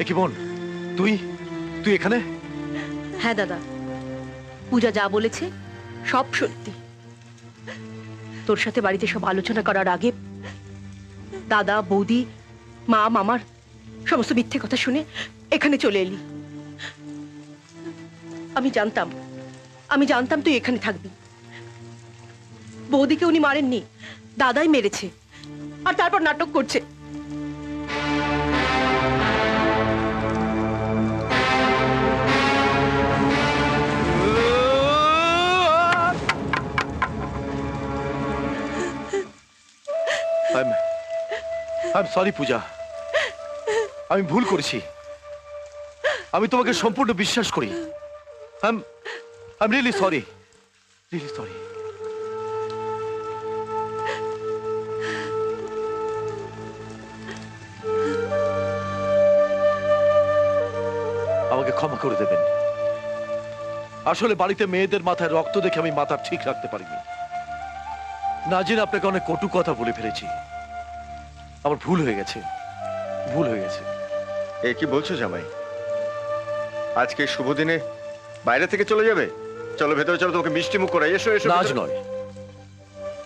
কি বোন, তুই তুই এখানে? হ্যাঁ দাদা, পূজা যা বলেছে সব সত্যি। তোর সাথে বাড়িতে সব আলোচনা করার আগে দাদা, বৌদি, মা, মামার সমস্ত মিথ্যে কথা শুনে এখানে চলে এলি। আমি জানতাম তুই এখানে থাকবি। বৌদিকে উনি মারেননি, দাদাই মেরেছে, আর তারপর নাটক করছে। I'm sorry পূজা, আমি ভুল করেছি। আমি তোমাকে সম্পূর্ণ বিশ্বাস করি। I'm really sorry, really sorry. আমাকে ক্ষমা করে দেবেন। আসলে বাড়িতে মেয়েদের মাথায় রক্ত দেখে আমি মাথা ঠিক রাখতে পারিনি। না জেনে আপনাকে অনেক কটু কথা বলে ফেলেছি। আমার ভুল হয়ে গেছে। এ কি বলছো জামাই? আজকে শুভ দিনে বাইরে থেকে চলে যাবে? চলো ভেতরে চলো, তোমাকে মিষ্টি মুখ করাই। এসো এসো। নাজ নয়,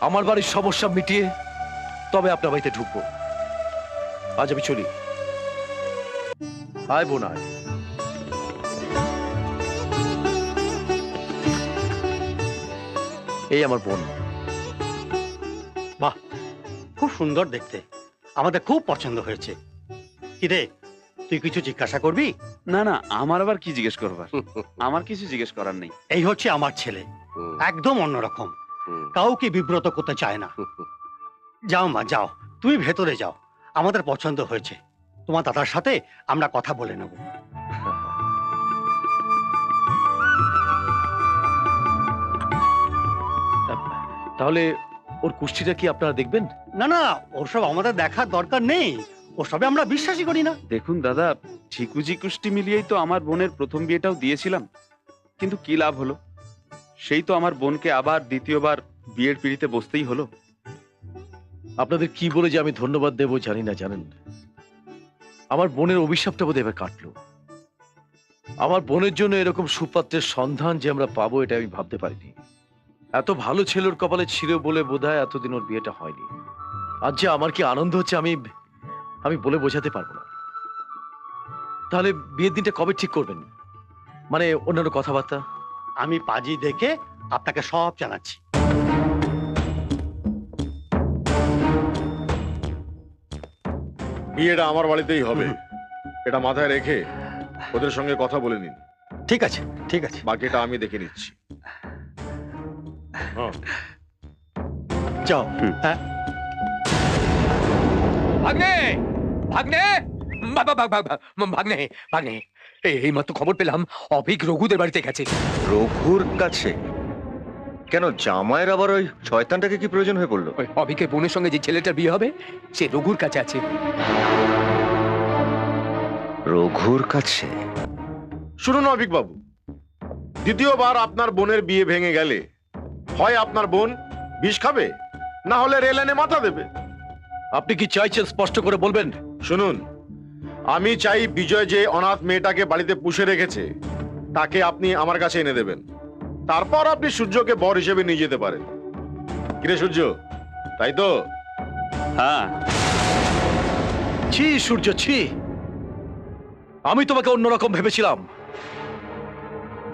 আমার বাড়ির সমস্যা মিটিয়ে তবে আপনার বাড়িতে ঢুকবো। আজ আমি চলি। আয় বোন আয়। এই আমার বোন। বাহ, খুব সুন্দর দেখতে, আমাদের খুব পছন্দ হয়েছে। কি রে, তুই কিছু জিজ্ঞাসা করবি? না না, আমার আবার কি জিজ্ঞেস করবার? আমার কিছু জিজ্ঞেস করার নেই। এই হচ্ছে আমার ছেলে, একদম অন্যরকম, কাউকে বিব্রত করতে চায় না। যাও মা যাও, তুমি ভেতরে যাও, আমাদের পছন্দ হয়েছে। তোমার দাদার সাথে আমরা কথা বলে নেব। তাহলে ওর কুষ্ঠিটা কি আপনারা দেখবেন? না না, ওসব আমাদের দেখার দরকার নেই, ওসবে আমরা বিশ্বাসই করি না। দেখুন দাদা, ঝিকুঝি কুষ্টি মিলিয়েই তো আমার বোনের প্রথম বিয়েটাও দিয়েছিলাম, কিন্তু কি লাভ হলো? সেই তো আমার বোনকে আবার দ্বিতীয়বার বিয়ের পিঁড়িতে বসতেই হলো। আপনাদের কি বলে যে আমি ধন্যবাদ দেবো জানি না। জানেন, আমার বোনের অভিশাপটা বোধহয় এবার কাটলো। আমার বোনের জন্য এরকম সুপাত্রের সন্ধান যে আমরা পাবো এটা আমি ভাবতে পারিনি। এত ভালো ছেলের কপালে ছিল বলে বোধহয় এতদিন ওর বিয়েটা হয়নি। আজ যে আমার কি আনন্দ হচ্ছে আমি আমি বলে বোঝাতে পারবো না। তাহলে বিয়ের দিনটা কবে ঠিক করবেন? মানে অন্যান্য কথাবার্তা? আমি পাজি দেখে আপনাকে সব জানাচ্ছি। বিয়েটা আমার বাড়িতেই হবে, এটা মাথায় রেখে ওদের সঙ্গে কথা বলে নিন। ঠিক আছে, ঠিক আছে। বাকিটা আমি দেখে নিচ্ছি। হ্যাঁ। যাও। হ্যাঁ, ভাগ্নে, ভাগ্নে, ভাগ্নে, ভাগ্নে, এই মাত্র খবর পেলাম অভিক রঘুদের বাড়িতে গেছে। রঘুর কাছে? কেন, জামাইয়ের আবার ওই শয়তানটাকে কি প্রয়োজন হয়ে পড়লো? ওই অভিকের বোনের সঙ্গে যে ছেলেটার বিয়ে হবে সে রঘুর কাছে আছে। রঘুর কাছে? শুনুন অভিক বাবু, দ্বিতীয়বার আপনার বোনের বিয়ে ভেঙে গেলে হয় আপনার বোন বিষ খাবে, না হলে রেল এনে মাথা দেবে। আপনি কি চাইছেন স্পষ্ট করে বলবেন? শুনুন, আমি চাই বিজয় যে অনাথ মেয়েটাকে বাড়িতে পুষে রেখেছে তাকে আপনি আমার কাছে এনে দেবেন। তারপর আপনি সূর্যকে বর হিসেবে নিয়ে যেতে পারেন। কিরে সূর্য, তাই তো? হ্যাঁ। ছি সূর্য, ছি। আমি তোমাকে অন্যরকম ভেবেছিলাম।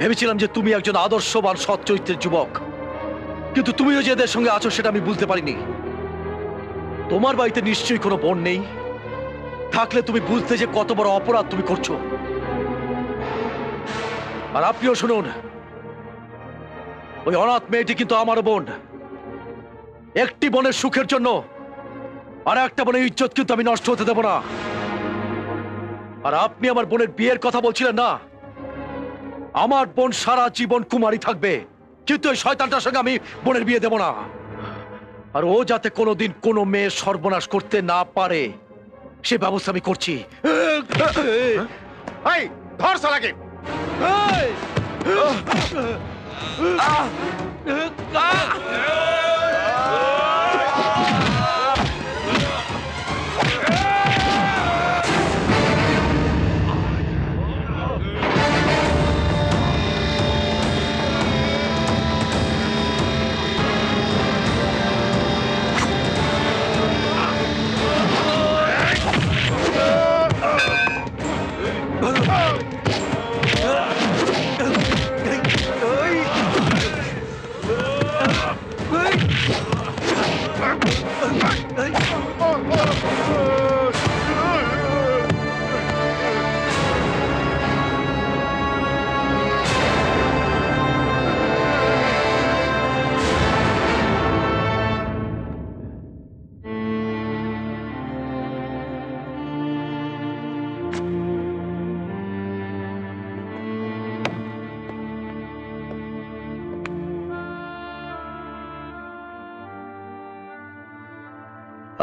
ভেবেছিলাম যে তুমি একজন আদর্শবান সৎ চরিত্রের যুবক, কিন্তু তুমিও যে এদের সঙ্গে আছো সেটা আমি বুঝতে পারিনি। তোমার বাড়িতে নিশ্চয়ই কোনো বোন নেই, থাকলে তুমি বুঝতে যে কত বড় অপরাধ তুমি করছো। আর আপনিও শুনুন, ওই অনাথ মেয়েটি কিন্তু আমারও বোন। একটি বোনের সুখের জন্য আর একটা বোনের ইজ্জত কিন্তু আমি নষ্ট হতে দেব না। আর আপনি আমার বোনের বিয়ের কথা বলছিলেন না? আমার বোন সারা জীবন কুমারী থাকবে, কিন্তু ওই শয়তানটার সঙ্গে আমি বোনের বিয়ে দেব না। আর ও যাতে কোনোদিন কোনো মেয়ে সর্বনাশ করতে না পারে সে ব্যবস্থা আমি করছি। এই ধর শালাকে।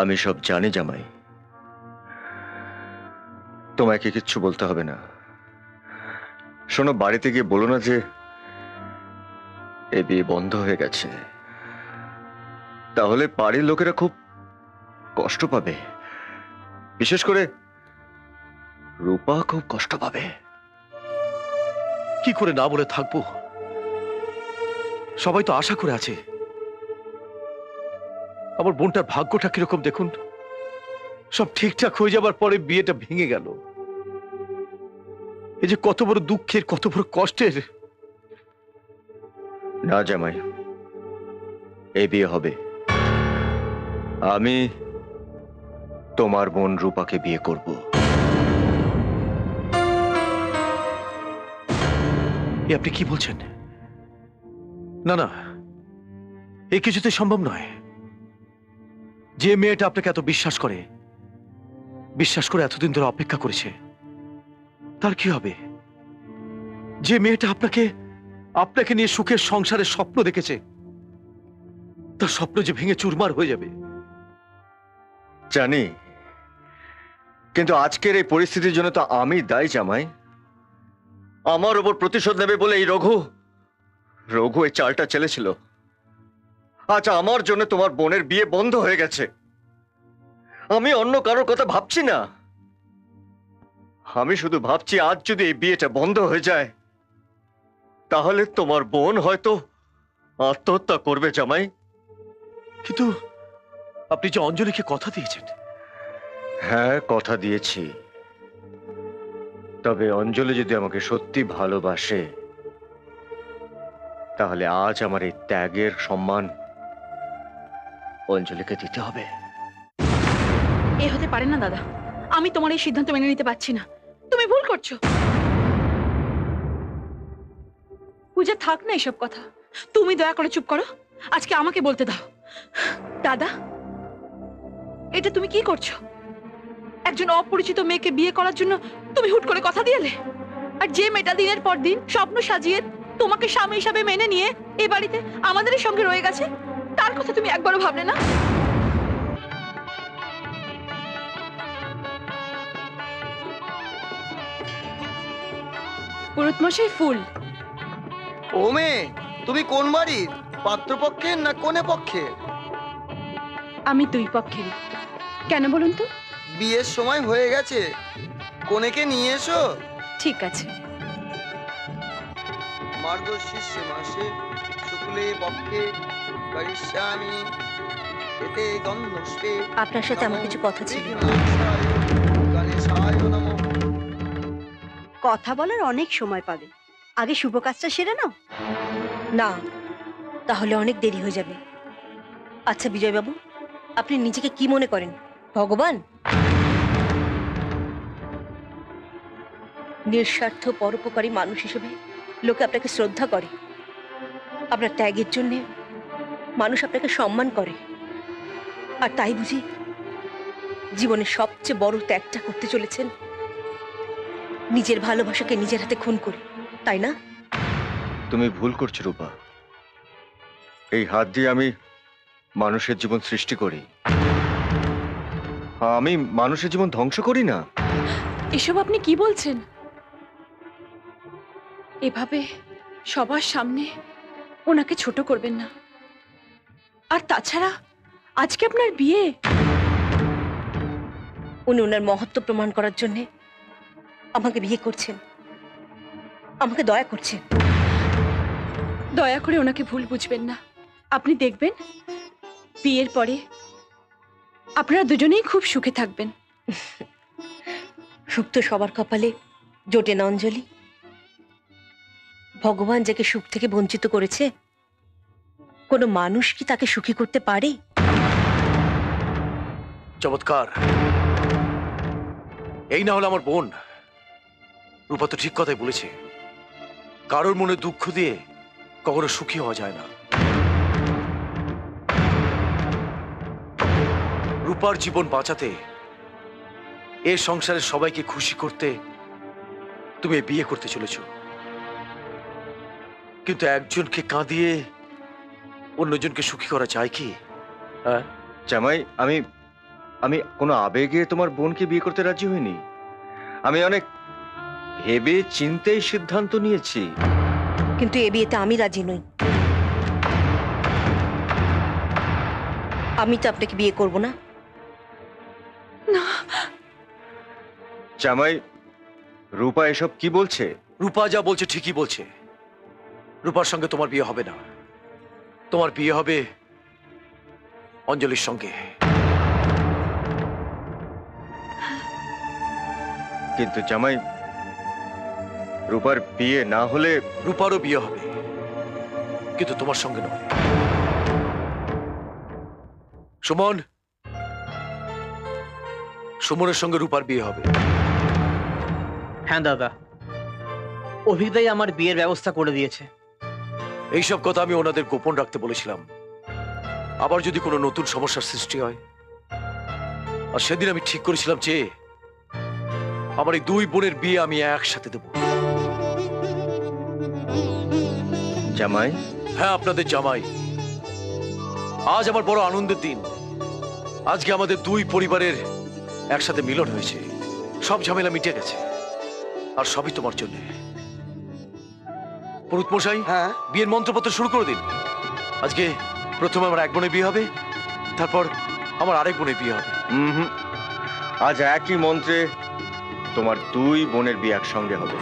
আমি সব জানি জামাই, তোমাকে কিচ্ছু বলতে হবে না। শোনো, বাড়িতে গিয়ে বলো না যে এই বিয়ে বন্ধ হয়ে গেছে, তাহলে বাড়ির লোকেরা খুব কষ্ট পাবে। বিশেষ করে রূপা খুব কষ্ট পাবে। কি করে না বলে থাকবো? সবাই তো আশা করে আছে। আমার বোনটার ভাগ্যটা কিরকম দেখুন, সব ঠিকঠাক হয়ে যাবার পরে বিয়েটা ভেঙে গেল। এই যে কত বড় দুঃখের, কত বড় কষ্টের। না জামাই, এই বিয়ে হবে। আমি তোমার বোন রূপাকে বিয়ে করব। এ আপনি কি বলছেন? না না, এ কিছুতে সম্ভব নয়। যে মেয়েটা আপনাকে এত বিশ্বাস করে এতদিন ধরে অপেক্ষা করেছে, তার কি হবে? যে মেয়েটা আপনাকে নিয়ে সুখের সংসারের স্বপ্ন দেখেছে, তার স্বপ্ন যে ভেঙে চুরমার হয়ে যাবে। জানি, কিন্তু আজকের এই পরিস্থিতির জন্য তো আমি দায়ী জামাই। আমার উপর প্রতিশোধ নেবে বলে এই রঘু এই চালটা চেলেছিল। আজ আমার জন্য তোমার বোনের বিয়ে বন্ধ হয়ে গেছে। আমি অন্য কারোর কথা ভাবছি না। আমি শুধু ভাবছি, আজ যদি এই বিয়েটা বন্ধ হয়ে যায় তাহলে তোমার বোন হয়তো আত্মহত্যা করবে জামাই। কিন্তু আপনি যে অঞ্জলিকে কথা দিয়েছেন। হ্যাঁ, কথা দিয়েছি। তবে অঞ্জলি যদি আমাকে সত্যি ভালোবাসে, তাহলে আজ আমার এই ত্যাগের সম্মান অঞ্জলিকে দিতে হবে। এ হতে পারে না দাদা, আমি তোমার এই সিদ্ধান্ত মেনে নিতে পারছি না। তুমি ভুল করছো। পূজা, থাক না এসব কথা। তুমি দয়া করে চুপ করো, আজকে আমাকে বলতে দাও। দাদা, এটা তুমি কি করছো? একজন অপরিচিত মেয়েকে বিয়ে করার জন্য তুমি হুট করে কথা দিয়েলে, আর যে মেয়েটা দিনের পর দিন স্বপ্ন সাজিয়ে তোমাকে স্বামী হিসাবে মেনে নিয়ে এই বাড়িতে আমাদেরই সঙ্গে রয়ে গেছে, তার কথা তুমি একবারও ভাবলে না? পুরুতমশাই, ফুল। ও মেয়ে, তুমি কোন বাড়ির? পাত্রপক্ষের না কোনে পক্ষের? আমি দুই পক্ষেরই। কেন বলুন তো? বিয়ের সময় হয়ে গেছে, কোনেকে নিয়ে এসো। ঠিক আছে। মার্গশীর্ষে মাসে শুক্লে পক্ষে করিষ্যামি এতে গন্ধপুষ্পে। আপনার সাথে আমার কিছু কথা ছিল। গণেশায় নমঃ। কথা বলার অনেক সময় পাবে, আগে শুভ কাজটা সেরে নাও। না, তাহলে অনেক দেরি হয়ে যাবে। আচ্ছা বিজয়বাবু, আপনি নিজেকে কি মনে করেন, ভগবান? নিঃস্বার্থ পরোপকারী মানুষ হিসেবে লোকে আপনাকে শ্রদ্ধা করে। আপনার ত্যাগের জন্যে মানুষ আপনাকে সম্মান করে। আর তাই বুঝি জীবনের সবচেয়ে বড় ত্যাগটা করতে চলেছেন নিজের ভালোবাসাকে নিজের হাতে খুন করে, তাই না? তুমি ভুল করছো রূপা। এই হাত দিয়ে আমি মানুষের জীবন সৃষ্টি করি, আমি মানুষের জীবন ধ্বংস করি না। এসব আপনি কি বলছেন? এভাবে সবার সামনে ওনাকে ছোট করবেন না। আর তাছাড়া আজকে আপনার বিয়ে। উনি ওনার মহত্ব প্রমাণ করার জন্য আমাকে বিয়ে করছেন, আমাকে দয়া করছেন। দয়া করে ওনাকে ভুল বুঝবেন না। আপনি দেখবেন বিয়ের পরে আপনারা দুজনেই খুব সুখে থাকবেন। সুখ তো সবার কপালে জোটে না অঞ্জলি। ভগবান যাকে সুখ থেকে বঞ্চিত করেছে, কোনো মানুষ কি তাকে সুখী করতে পারে? চমৎকার। এই না হলে আমার বোন রূপা তো ঠিক কথাই বলেছে। কারোর মনে দুঃখ দিয়ে কখনো সুখী হওয়া যায় না। রূপার জীবন বাঁচাতে, এ সংসারের সবাইকে খুশি করতে তুমি বিয়ে করতে চলেছ। কিন্তু একজনকে কাঁদিয়ে অন্যজনকে সুখী করা যায় কি? হ্যাঁ জামাই, আমি কোনো আবেগে তোমার বোনকে বিয়ে করতে রাজি হইনি। আমি অনেক ভেবে চিন্তেই সিদ্ধান্ত নিয়েছি। কিন্তু এ বিয়েতে আমি রাজি নই। আমি তো আপনাকে বিয়ে করব না। জামাই, রূপা এসব কি বলছে? রূপা যা বলছে ঠিকই বলছে। রূপার সঙ্গে তোমার বিয়ে হবে না, তোমার বিয়ে হবে অঞ্জলির সঙ্গে। কিন্তু জামাই, রূপার বিয়ে না হলে? রূপারও বিয়ে হবে, কিন্তু তোমার সঙ্গে নয়। সুমন, সুমনের সঙ্গে রূপার বিয়ে হবে। হ্যাঁ দাদা, অভিজ্ঞতাই আমার বিয়ের ব্যবস্থা করে দিয়েছে। এইসব কথা আমি ওনাদের গোপন রাখতে বলেছিলাম। আবার যদি কোনো নতুন সমস্যার সৃষ্টি হয়। আর সেদিন আমি ঠিক করেছিলাম যে আমার এই দুই বোনের বিয়ে আমি একসাথে দেব। জামাই? হ্যাঁ, আপনাদের জামাই। আজ আমার বড় আনন্দের দিন। আজকে আমাদের দুই পরিবারের একসাথে মিলন হয়েছে, সব ঝামেলা মিটে গেছে। আর সবই তোমার জন্য। পুরোহিত মশাই, হ্যাঁ, বিয়ের মন্ত্রপত্র শুরু করে দিন। আজকে প্রথমে আমার এক বোনের বিয়ে হবে, তারপর আমার আরেক বোনের বিয়ে হবে। আজ একই মন্ত্রে তোমার দুই বোনের বিয়ে একসঙ্গে হবে।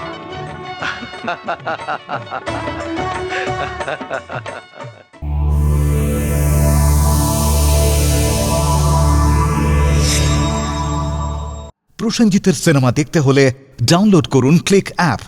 প্রসেনজিতের সিনেমা দেখতে হলে ডাউনলোড করুন ক্লিক অ্যাপ।